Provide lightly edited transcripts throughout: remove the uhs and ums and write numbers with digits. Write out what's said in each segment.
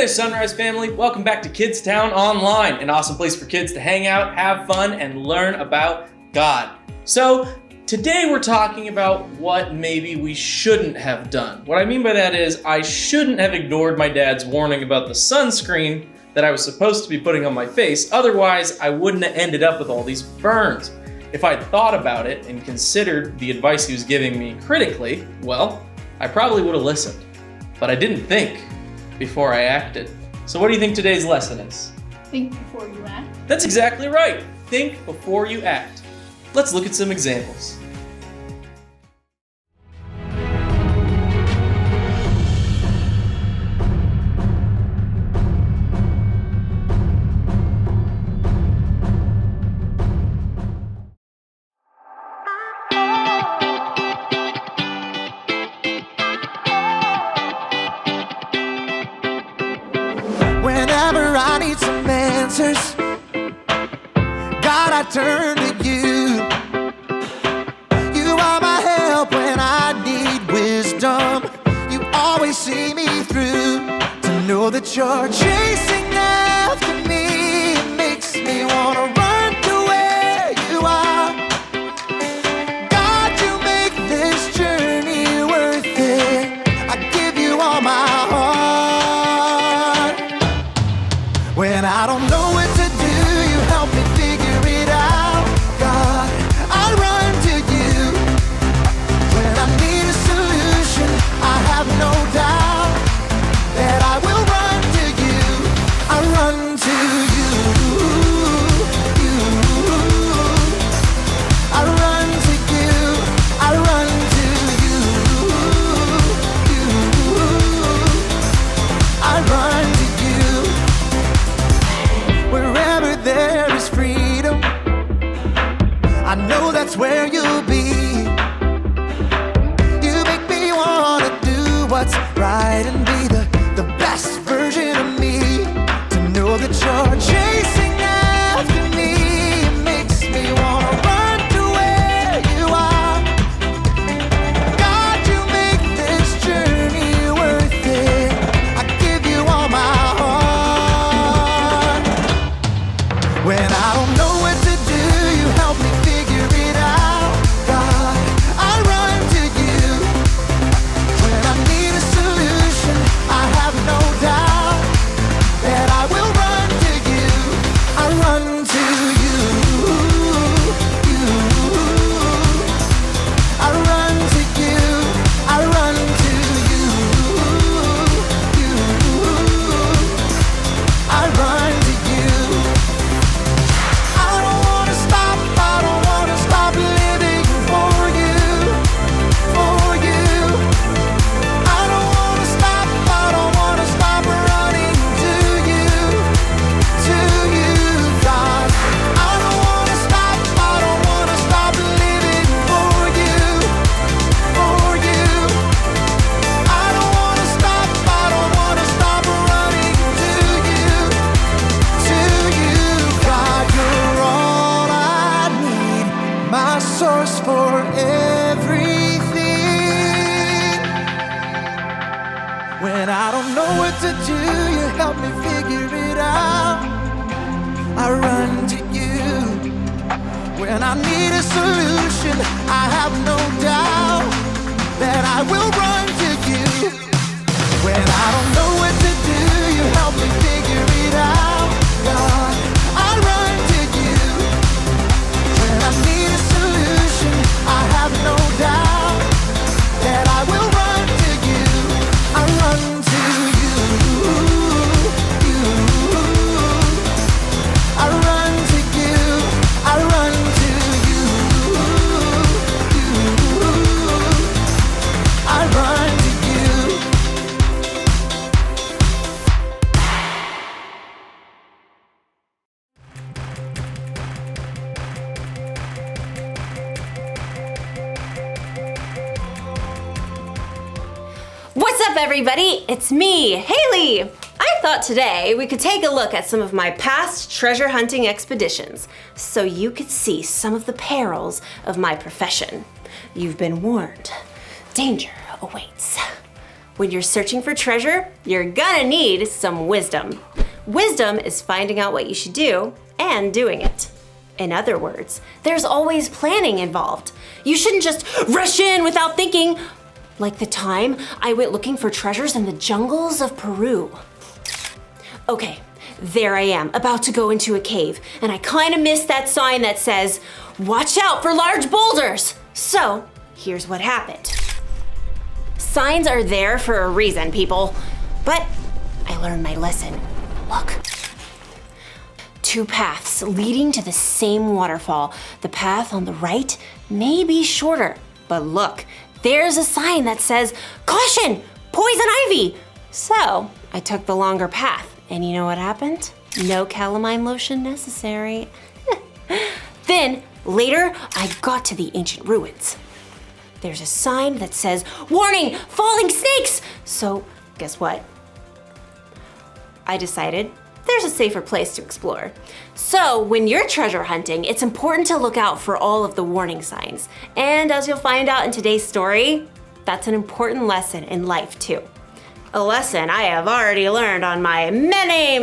there, Sunrise family. Welcome back to Kids Town Online, an awesome place for kids to hang out, have fun, and learn about God. So, today we're talking about what maybe we shouldn't have done. What I mean by that is I shouldn't have ignored my dad's warning about the sunscreen that I was supposed to be putting on my face. Otherwise, I wouldn't have ended up with all these burns. If I'd thought about it and considered the advice he was giving me critically, well, I probably would have listened. But I didn't think before I acted. So what do you think today's lesson is? Think before you act. That's exactly right. Think before you act. Let's look at some examples. Whenever I need some answers, God, I turn to you. You are my help when I need wisdom. You always see me through. To know that you're chasing after me, it makes me wanna run to where you are. God, you make this journey worth it. I give you all my heart. When I don't know what to do, you help me figure it out. God, I run to you. When I need a solution, I have no doubt that I will run to you. I run to you. I run to you. I run to you. I run to you. Wherever there is freedom, I know that's where you'll be. You make me wanna do what's right and be the best version of me. To know that you're chasing after me, it makes me wanna run to where you are. God, you make this journey worth it. I give you all my heart. When I don't know what to do, you help me figure it out. God, I run to you. When I need a solution, I have no doubt that I will run to you. I run to you. I run to you. I run to you. I run to you. I don't wanna stop living for you, for you. I don't wanna stop running to you, God. I don't wanna stop living for you, for you. I don't wanna stop running to you, God. You're all I need, my source for everything. When I don't know what to do, you help me figure it out. I run to you. When I need a solution, I have no doubt that I will run to you. When I don't know what to do, you help me figure it out. God, I run to you. When I need a solution, I have no doubt that I will run to you. I run to you. I run to you. I run to you. I run to you. What's up, everybody? It's me, Haley. I thought today we could take a look at some of my past treasure hunting expeditions so you could see some of the perils of my profession. You've been warned. Danger awaits. When you're searching for treasure, you're gonna need some wisdom. Wisdom is finding out what you should do and doing it. In other words, there's always planning involved. You shouldn't just rush in without thinking, like the time I went looking for treasures in the jungles of Peru. Okay, there I am, about to go into a cave, and I kind of missed that sign that says, "Watch out for large boulders." So, here's what happened. Signs are there for a reason, people. But I learned my lesson. Look. 2 paths leading to the same waterfall. The path on the right may be shorter, but look, there's a sign that says, "Caution! Poison ivy!" So, I took the longer path, and you know what happened? No calamine lotion necessary. Then, later, I got to the ancient ruins. There's a sign that says, "Warning! Falling snakes!" So, guess what? I decided there's a safer place to explore. So, when you're treasure hunting, it's important to look out for all of the warning signs. And as you'll find out in today's story, that's an important lesson in life too. A lesson I have already learned on my many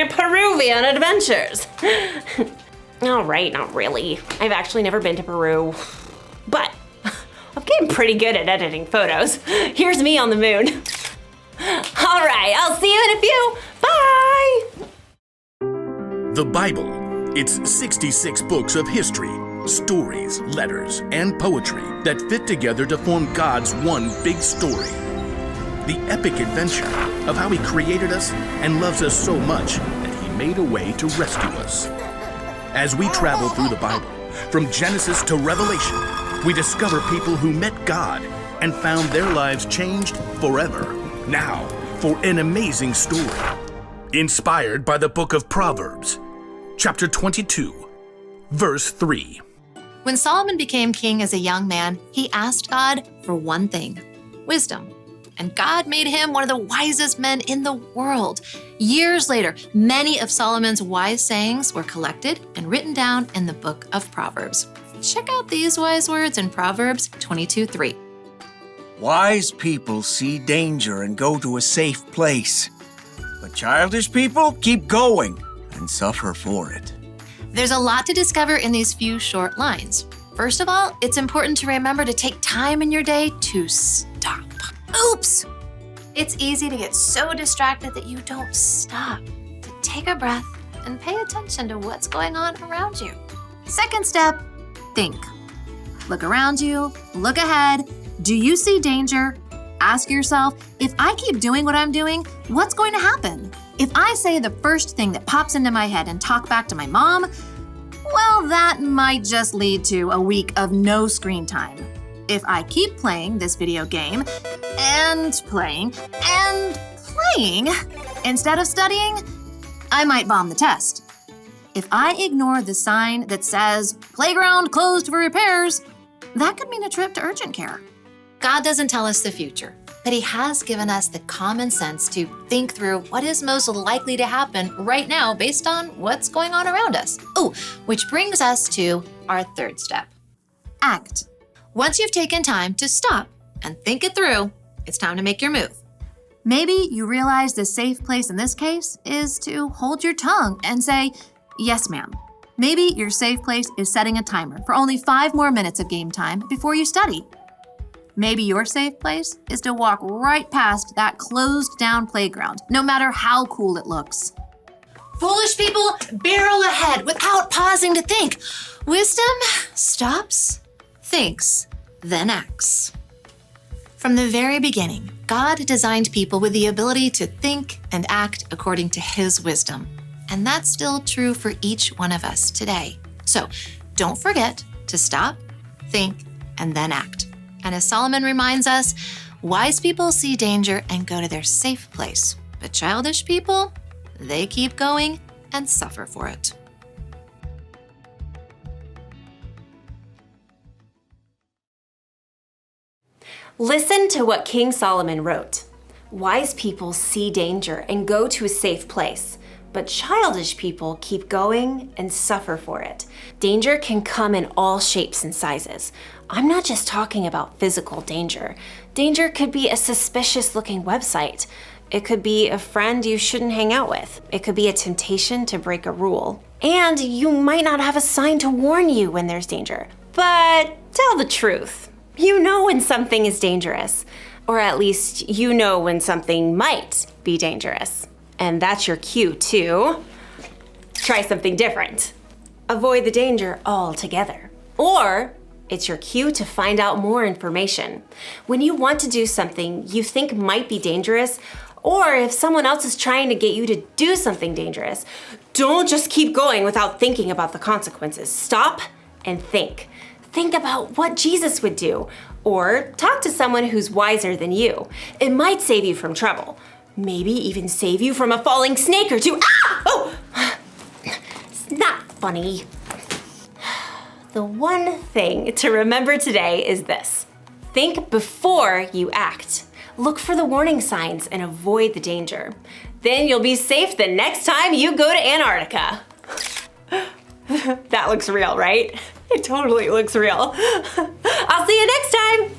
Peruvian adventures. All right, not really. I've actually never been to Peru, but I'm getting pretty good at editing photos. Here's me on the moon. All right, I'll see you in a few. Bye! The Bible. It's 66 books of history, stories, letters, and poetry that fit together to form God's one big story. The epic adventure of how He created us and loves us so much that He made a way to rescue us. As we travel through the Bible, from Genesis to Revelation, we discover people who met God and found their lives changed forever. Now, for an amazing story. Inspired by the book of Proverbs, chapter 22, verse 3. When Solomon became king as a young man, he asked God for one thing: wisdom. And God made him one of the wisest men in the world. Years later, many of Solomon's wise sayings were collected and written down in the book of Proverbs. Check out these wise words in Proverbs 22:3. Wise people see danger and go to a safe place, but childish people keep going and suffer for it. There's a lot to discover in these few short lines. First of all, it's important to remember to take time in your day to stop. Oops! It's easy to get so distracted that you don't stop to take a breath and pay attention to what's going on around you. Second step, think. Look around you, look ahead. Do you see danger? Ask yourself, if I keep doing what I'm doing, what's going to happen? If I say the first thing that pops into my head and talk back to my mom, well, that might just lead to a week of no screen time. If I keep playing this video game and playing instead of studying, I might bomb the test. If I ignore the sign that says playground closed for repairs, that could mean a trip to urgent care. God doesn't tell us the future, but He has given us the common sense to think through what is most likely to happen right now based on what's going on around us. Oh, which brings us to our third step. Act. Once you've taken time to stop and think it through, it's time to make your move. Maybe you realize the safe place in this case is to hold your tongue and say, "Yes, ma'am." Maybe your safe place is setting a timer for only 5 more minutes of game time before you study. Maybe your safe place is to walk right past that closed down playground, no matter how cool it looks. Foolish people barrel ahead without pausing to think. Wisdom stops, thinks, then acts. From the very beginning, God designed people with the ability to think and act according to His wisdom. And that's still true for each one of us today. So don't forget to stop, think, and then act. And as Solomon reminds us, wise people see danger and go to their safe place. But childish people, they keep going and suffer for it. Listen to what King Solomon wrote. Wise people see danger and go to a safe place, But childish people keep going and suffer for it. Danger can come in all shapes and sizes. I'm not just talking about physical danger. Danger could be a suspicious-looking website. It could be a friend you shouldn't hang out with. It could be a temptation to break a rule. And you might not have a sign to warn you when there's danger. But tell the truth. You know when something is dangerous. Or at least you know when something might be dangerous. And that's your cue to try something different. Avoid the danger altogether. Or it's your cue to find out more information. When you want to do something you think might be dangerous, or if someone else is trying to get you to do something dangerous, don't just keep going without thinking about the consequences. Stop and think. Think about what Jesus would do, or talk to someone who's wiser than you. It might save you from trouble. Maybe even save you from a falling snake or two. Ah! Oh! It's not funny. The one thing to remember today is this. Think before you act. Look for the warning signs and avoid the danger. Then you'll be safe the next time you go to Antarctica. That looks real, right? It totally looks real. I'll see you next time.